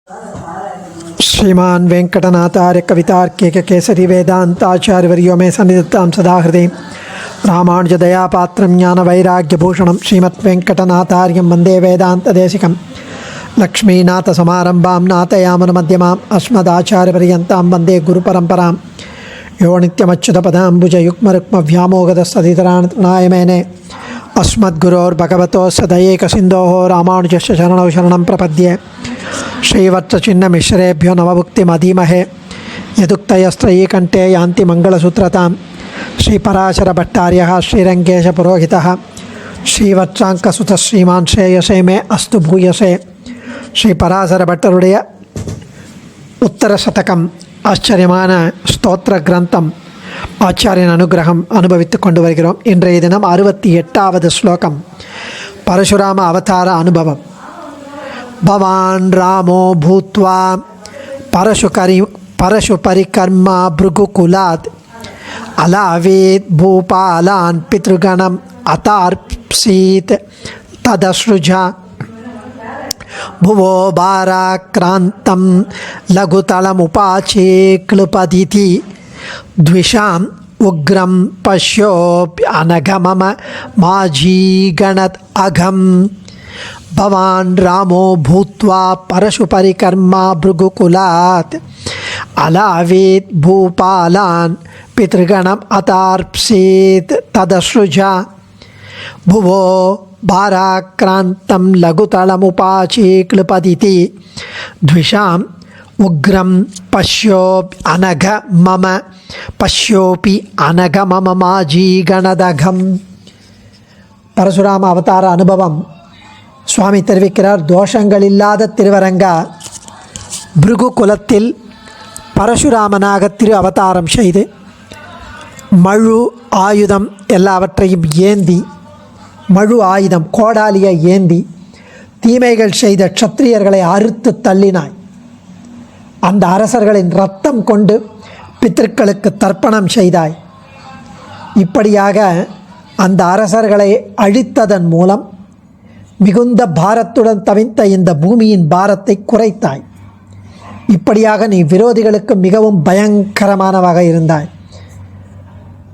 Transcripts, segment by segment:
श्रीमान वेंकटनाथार्य कवितार्किक केसरी वेदांताचार्यवर्यो मे सन्निधत्तां सदा हृदय रामानुजदयापात्रं ज्ञानवैराग्यभूषणं श्रीमद्वेंकटनाथार्यं वन्दे वेदान्तदेशिकं लक्ष्मीनाथसमारम्भां नाथयामुनमध्यमाम् अस्मदाचार्यपर्यन्तां वन्दे गुरुपरम्परां यो नित्यमच्युतपदाम्बुजयुग्मरुक्मव्यामोगदस्तदितराणाय मेने अस्मद्गुरोर्भगवतोऽस्य दयैकसिन्धोः रामानुजस्य शरणौ शरणं प्रपद्ये श्रीवत्सचिह्नमिश्रेभ्यो नवभुक्तिमधीमहे यदुक्तयस्त्रयीकण्ठे यान्ति मङ्गलसूत्रतां श्रीपराशरभट्टार्यः श्रीरङ्गेशपुरोहितः श्रीवत्साङ्कसुतः श्रीमान् श्रेयसे मे अस्तु भूयसे श्रीपराशरभट्टरुடைய உத்தரசதகம் ஆச்சரியமான ஸ்தோத்திர கிரந்தம் ஆச்சாரியன் அனுகிரகம் அனுபவித்து கொண்டு வருகிறோம். இன்றைய தினம் 68வது ஸ்லோகம் பரசுராம அவதார அனுபவம். பவான் ராமோ பூத்வா பரசுபரிகர்மா பிருகுகுலாத் அலாவேத் பூபாலான் பித்ருகணம் அதார்ப்சீத் ததஸ்ருஜா भुवो भाराक्रान्तं लघुतलमुपाचेक्लुपदिति द्विषाम् उग्रं पश्योऽप्यनघमम माजीगणत् अघम् भवान् रामो भूत्वा परशुपरिकर्मा भृगुकुलात् अलावेत् भूपालान् पितृगणम् अतार्प्सेत् तदसृजा भुवो भाराक्रान्तं लघुतलमुपाचीक्लुपदिति द्विषाम् उग्रं पश्योऽपि अनघ मम माजीगणदघम्. பரசுராம அவதார அனுபவம் சுவாமி தெரிவிக்கிறார். தோஷங்கள் இல்லாத திருவரங்கா பிருகு குலத்தில் பரசுராமனாக திரு அவதாரம் செய்து மழு ஆயுதம் எல்லாவற்றையும் ஏந்தி மழு ஆயுதம் கோடாலியை ஏந்தி தீமைகள் செய்த க்ஷத்திரியர்களை அறுத்து தள்ளினாய். அந்த அரசர்களின் இரத்தம் கொண்டு பித்திருக்களுக்கு தர்ப்பணம் செய்தாய். இப்படியாக அந்த அரசர்களை அழித்ததன் மூலம் மிகுந்த பாரத்துடன் தவித்த இந்த பூமியின் பாரத்தை குறைத்தாய். இப்படியாக நீ விரோதிகளுக்கு மிகவும் பயங்கரமானவாக இருந்தாய்.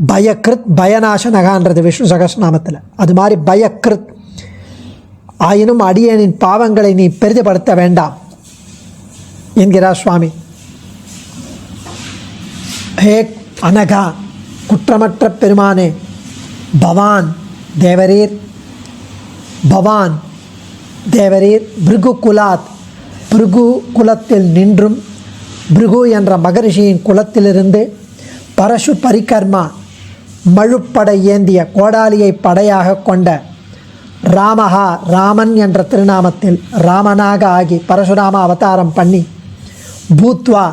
பயக்ருத் பயநாசனகான்றது விஷ்ணு சகஸ்ரநாமத்தில். அது மாதிரி பயக்ருத் ஆயினும் அடியனின் பாவங்களை நீ பெரிதுபடுத்த வேண்டாம் என்கிறார் சுவாமி. ஹே அனகா, குற்றமற்ற பெருமானே, பவான் தேவரீர் பிருகு குலாத் பிருகு குலத்தில் நின்றும் பிருகு என்ற மகரிஷியின் குலத்திலிருந்து பரசு பரிகர்மா மழுப்படை ஏந்திய கோடாலியை படையாக கொண்ட ராமஹா ராமன் என்ற திருநாமத்தில் ராமனாக ஆகி பரசுராம அவதாரம் பண்ணி பூத்வா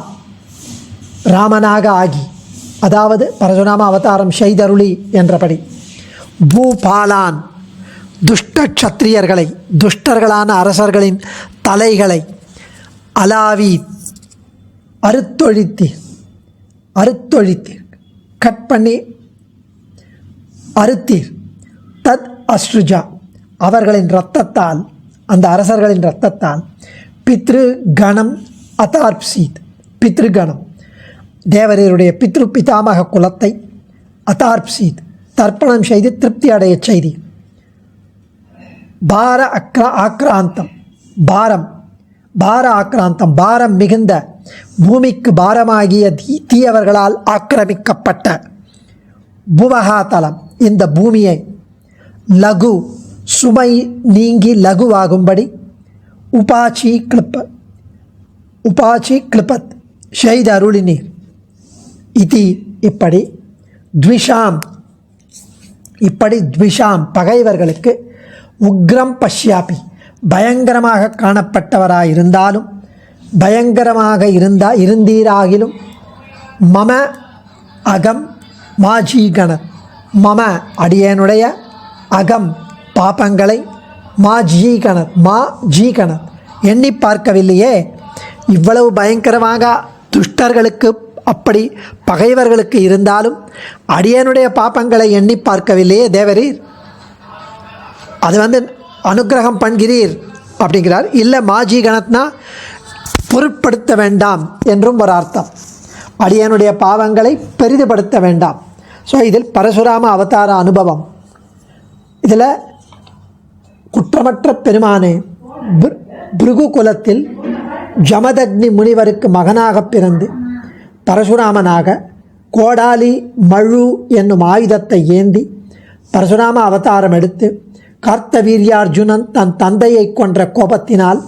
ராமனாக ஆகி, அதாவது பரசுராம அவதாரம் செய்தருளி என்றபடி பூபாலான் துஷ்ட க்ஷத்திரியர்களை துஷ்டர்களான அரசர்களின் தலைகளை அலாவி அறுத்தொழித்தீர் கட் பண்ணி அறுத்தீர். தத் அஸ்ருஜா அவர்களின் இரத்தத்தால், அந்த அரசர்களின் இரத்தத்தால் பித்ரு கணம் அதார்ப்சீத் பித்ருகணம் தேவரீருடைய பித்ரு பிதாமக குலத்தை அதார்ப்சீத் தர்ப்பணம் செய்து திருப்தி அடைய செய்தி. ஆக்ராந்தம் பாரம் மிகுந்த பூமிக்கு பாரமாகிய தீயவர்களால் ஆக்கிரமிக்கப்பட்ட புவகாதலம் இந்த பூமியை லகு சுமை நீங்கி லகுவாகும்படி உபாச்சி கிளிப்பத் செய்த அருளினீர். இது இப்படி த்விஷாம் பகைவர்களுக்கு உக்ரம் பஷ்யாபி பயங்கரமாக காணப்பட்டவராயிருந்தாலும் பயங்கரமாக இருந்தீராகிலும் மம அகம் மாஜீகணத் மம அடியனுடைய அகம் பாபங்களை மாஜீகணத் எண்ணி பார்க்கவில்லையே. இவ்வளவு பயங்கரமாக துஷ்டர்களுக்கு அப்படி பகைவர்களுக்கு இருந்தாலும் அடியனுடைய பாபங்களை எண்ணி பார்க்கவில்லையே தேவரீர். அது அனுகிரகம் பண்ணுகிறீர் அப்படிங்கிறார். இல்லை மாஜி கணத்னா பொருட்படுத்த வேண்டாம் என்றும் ஒரு அர்த்தம். அடியனுடைய பாவங்களை பெரிதுபடுத்த வேண்டாம். ஸோ இதில் பரசுராம அவதார அனுபவம். இதில் குற்றமற்ற பெருமானே பிருகு குலத்தில் ஜமதக்னி முனிவருக்கு மகனாக பிறந்து பரசுராமனாக கோடாலி மழு என்னும் ஆயுதத்தை ஏந்தி பரசுராம அவதாரம் எடுத்து கார்த்தவீர்யார்ஜுனன் தன் தந்தையை கொன்ற கோபத்தினால்,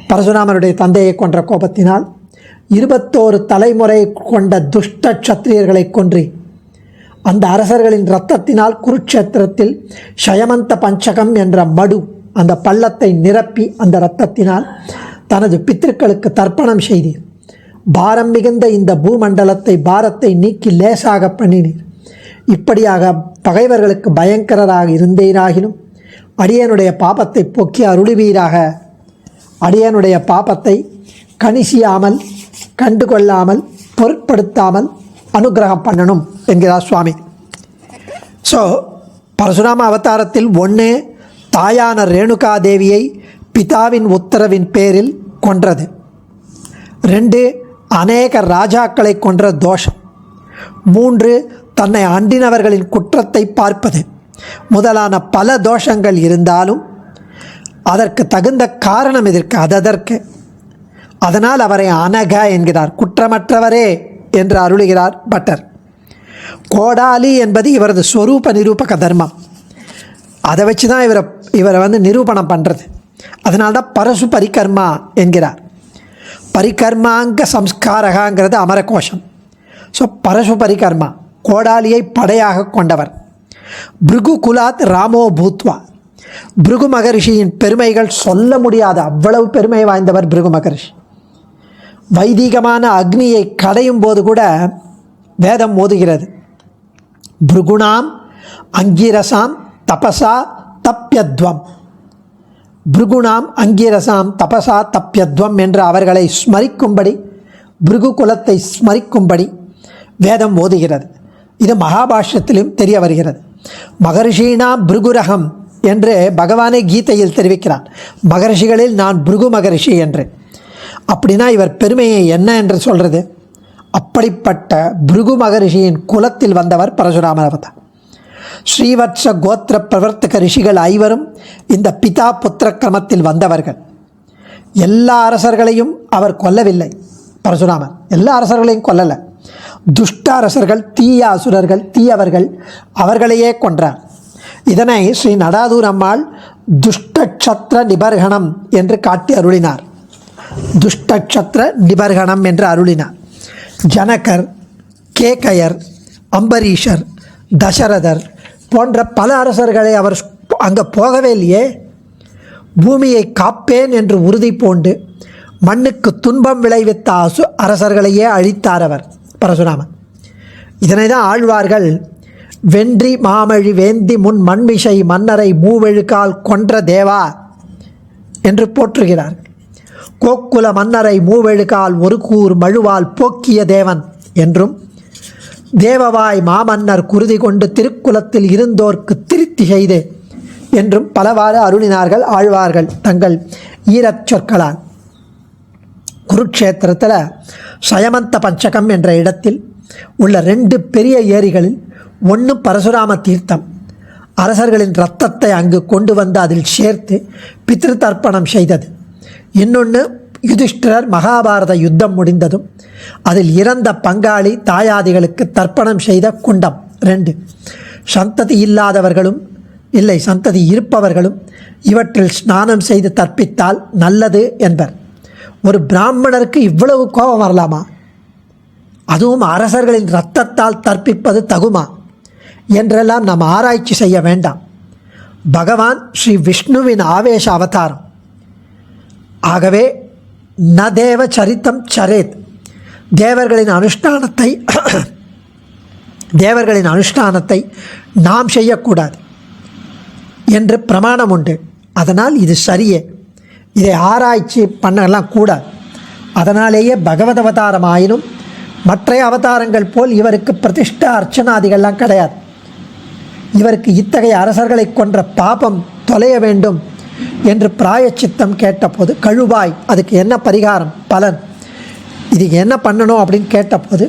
பரசுராமனுடைய தந்தையை கொன்ற கோபத்தினால் 21 தலைமுறை கொண்ட துஷ்ட சத்திரியர்களை கொன்று அந்த அரசர்களின் இரத்தத்தினால் குருட்சேத்திரத்தில் ஷயமந்த பஞ்சகம் என்ற மடு அந்த பள்ளத்தை நிரப்பி அந்த இரத்தத்தினால் தனது பித்திருக்களுக்கு தர்ப்பணம் செய்தீர். பாரம் மிகுந்த இந்த பூமண்டலத்தை பாரத்தை நீக்கி லேசாக பண்ணினீர். இப்படியாக பகைவர்களுக்கு பயங்கரராக இருந்தீராகிலும் அடியனுடைய பாபத்தை போக்கி அருளுவீராக. அடியனுடைய பாபத்தை கணிசியாமல், கண்டுகொள்ளாமல், பொருட்படுத்தாமல் அனுகிரகம் பண்ணணும் என்கிறார் சுவாமி. ஸோ பரசுராம அவதாரத்தில் 1 தாயான ரேணுகாதேவியை பிதாவின் உத்தரவின் பேரில் கொன்றது. 2 அநேக ராஜாக்களை கொன்ற தோஷம். 3 தன்னை அண்டினவர்களின் குற்றத்தை பார்ப்பது முதலான பல தோஷங்கள் இருந்தாலும் அதற்கு தகுந்த காரணம் அதற்கு. அதனால் அவரை அனக என்கிறார், குற்றமற்றவரே என்று அருளுகிறார் பட்டர். கோடாலி என்பது இவரது ஸ்வரூப நிரூபக தர்மம். அதை வச்சு தான் இவரை நிரூபணம் பண்ணுறது. அதனால்தான் பரசு பரிகர்மா என்கிறார். பரிகர்மாங்க சம்ஸ்காரகாங்கிறது அமரகோஷம். ஸோ பரசு பரிகர்மா கோடாலியை படையாக கொண்டவர். பிருகு குலாத் ராமோ பூத்வா, பிருகு மகரிஷியின் பெருமைகள் சொல்ல முடியாத அவ்வளவு பெருமை வாய்ந்தவர் பிருகு மகரிஷி. வைதிகமான அக்னியை கடையும் போது கூட வேதம் ஓதுகிறது, பிருகுணாம் அங்கிரசாம் தபசா தப்யத்வம். பிருகுணாம் அங்கிரசாம் தபசா தப்யத்வம் என்று அவர்களை ஸ்மரிக்கும்படி, பிருகு குலத்தை ஸ்மரிக்கும்படி வேதம் ஓதுகிறது. இது மகாபாஷ்யத்திலும் தெரிய வருகிறது. மகரிஷீனா பிருகுரகம் என்று பகவானே கீதையில் தெரிவிக்கிறார். மகரிஷிகளில் நான் பிருகு மகரிஷி என்று. அப்படின்னா இவர் பெருமையை என்ன என்று சொல்கிறது? அப்படிப்பட்ட பிருகு மகரிஷியின் குலத்தில் வந்தவர் பரசுராம அவதார். ஸ்ரீவத்ச கோத்திர பிரவர்த்தக ரிஷிகள் 5 இந்த பிதா புத்திர கிரமத்தில் வந்தவர்கள். எல்லா அரசர்களையும் அவர் கொல்லவில்லை. பரசுராமர் எல்லா அரசர்களையும் கொல்லலை. துஷ்ட அரசர்கள், தீய அசுரர்கள், தீயவர்கள், அவர்களையே கொன்றார். இதனை ஸ்ரீ நடாதூர் அம்மாள் துஷ்டக்ஷத்ர நிபர்கணம் என்று காட்டி அருளினார். துஷ்டக்ஷத்ர நிபர்கணம் என்று அருளினார். ஜனகர், கேகயர், அம்பரீஷர், தசரதர் போன்ற பல அரசர்களை அவர் அங்கே போகவே இல்லையே. பூமியை காப்பேன் என்று உறுதி பூண்டு மண்ணுக்கு துன்பம் விளைவித்த அரசர்களையே அழித்தார் அவர் பரசுராமன். இதனை தான் ஆழ்வார்கள் வென்றி மாமழி வேந்தி முன் மண்மிசை மன்னரை மூவெழுக்கால் கொன்ற தேவா என்று போற்றுகிறார்கள். கோக்குல மன்னரை மூவெழுக்கால் ஒரு கூர் மழுவால் போக்கிய தேவன் என்றும், தேவவாய் மாமன்னர் குருதி கொண்டு திருக்குலத்தில் இருந்தோர்க்கு திருத்தி செய்து என்றும் பலவாறு அருளினார்கள் ஆழ்வார்கள் தங்கள் ஈரச் சொற்களால். குருட்சேத்திரத்தில் சயமந்த பஞ்சகம் என்ற இடத்தில் உள்ள 2 பெரிய ஏரிகளில் ஒன்று பரசுராம தீர்த்தம். அரசர்களின் இரத்தத்தை அங்கு கொண்டு வந்து அதில் சேர்த்து பித்ரு தர்ப்பணம் செய்தது. இன்னொன்று யுதிஷ்டிரர் மகாபாரத யுத்தம் முடிந்ததும் அதில் இறந்த பங்காளி தாயாதிகளுக்கு தர்ப்பணம் செய்த குண்டம். 2 சந்ததி இல்லாதவர்களும் இல்லை சந்ததி இருப்பவர்களும் இவற்றில் ஸ்நானம் செய்து தர்ப்பித்தால் நல்லது என்பர். ஒரு பிராமணருக்கு இவ்வளவு கோபம் வரலாமா? அதுவும் அரசர்களின் இரத்தத்தால் தர்ப்பிப்பது தகுமா என்றெல்லாம் நாம் ஆராய்ச்சி செய்ய வேண்டாம். பகவான் ஸ்ரீ விஷ்ணுவின் ஆவேச அவதாரம். ஆகவே ந தேவ சரித்தம் சரேத், தேவர்களின் அனுஷ்டானத்தை நாம் செய்யக்கூடாது என்று பிரமாணம் உண்டு. அதனால் இது சரியே, இதை ஆராய்ச்சி பண்ணலாம் கூடாது. அதனாலேயே பகவத் அவதாரம் ஆயினும் மற்ற அவதாரங்கள் போல் இவருக்கு பிரதிஷ்டா அர்ச்சனாதிகள்லாம் கிடையாது. இவருக்கு இத்தகைய அரசர்களை கொன்ற பாபம் தொலைய வேண்டும் என்று பிராயச்சித்தம் கேட்டபோது, கழுவாய், அதுக்கு என்ன பரிகாரம், பலன், இதுக்கு என்ன பண்ணணும் அப்படின்னு கேட்டபோது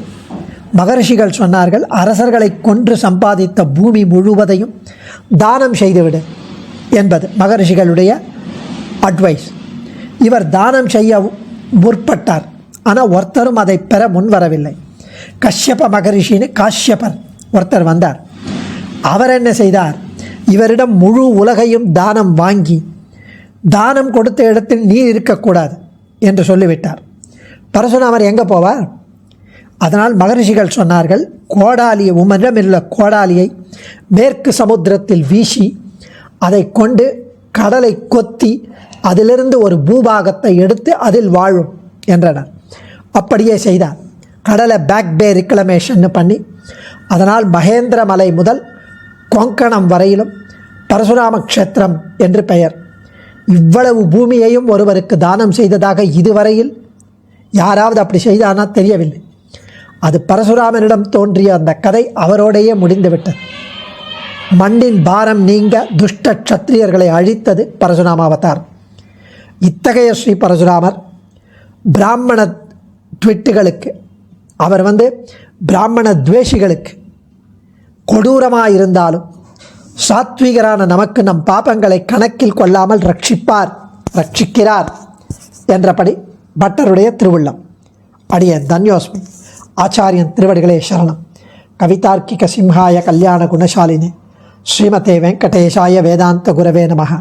மகரிஷிகள் சொன்னார்கள், அரசர்களை கொன்று சம்பாதித்த பூமி முழுவதையும் தானம் செய்துவிடு என்பது மகரிஷிகளுடைய அட்வைஸ். இவர் தானம் செய்ய முற்பட்டார். ஆனால் ஒருத்தரும் அதை பெற முன்வரவில்லை. கஷ்யப மகரிஷின்னு காஷ்யபர் ஒருத்தர் வந்தார். அவர் என்ன செய்தார், இவரிடம் முழு உலகையும் தானம் வாங்கி, தானம் கொடுத்த இடத்தில் நீர் இருக்கக்கூடாது என்று சொல்லிவிட்டார். பரசுராமர் எங்கே போவார்? அதனால் மகரிஷிகள் சொன்னார்கள், கோடாலியை, உம்மிடமிருந்த கோடாலியை மேற்கு சமுத்திரத்தில் வீசி அதை கொண்டு கடலை கொத்தி அதிலிருந்து ஒரு பூபாகத்தை எடுத்து அதில் வாழும் என்றனர். அப்படியே செய்தார். கடலை பேக் பே ரிக்ளமேஷன் பண்ணி, அதனால் மகேந்திர மலை முதல் கொங்கணம் வரையிலும் பரசுராம க்ஷேத்திரம் என்று பெயர். இவ்வளவு பூமியையும் ஒருவருக்கு தானம் செய்ததாக இதுவரையில் யாராவது அப்படி செய்தானா தெரியவில்லை. அது பரசுராமனிடம் தோன்றிய அந்த கதை அவரோடையே முடிந்துவிட்டது. மண்ணின் பாரம் நீங்க துஷ்ட க்ஷத்திரியர்களை அழித்தது பரசுராம அவதாரம். இத்தகைய ஸ்ரீ பரசுராமர் பிராமண ட்விட்டுகளுக்கு, அவர் பிராமண துவேஷிகளுக்கு கொடூரமாக இருந்தாலும் சாத்விகரான நமக்கு நம் பாபங்களை கணக்கில் கொள்ளாமல் ரட்சிக்கிறார் என்றபடி பட்டருடைய திருவுள்ளம். அடியேன் தன்யோஸ்மி. ஆச்சாரியன் திருவடிகளே சரணம். கவிதார்க்கிக சிம்ஹாய கல்யாண குணசாலினே ஸ்ரீமதே வெங்கடேஷாய வேதாந்த குரவே நமஹ.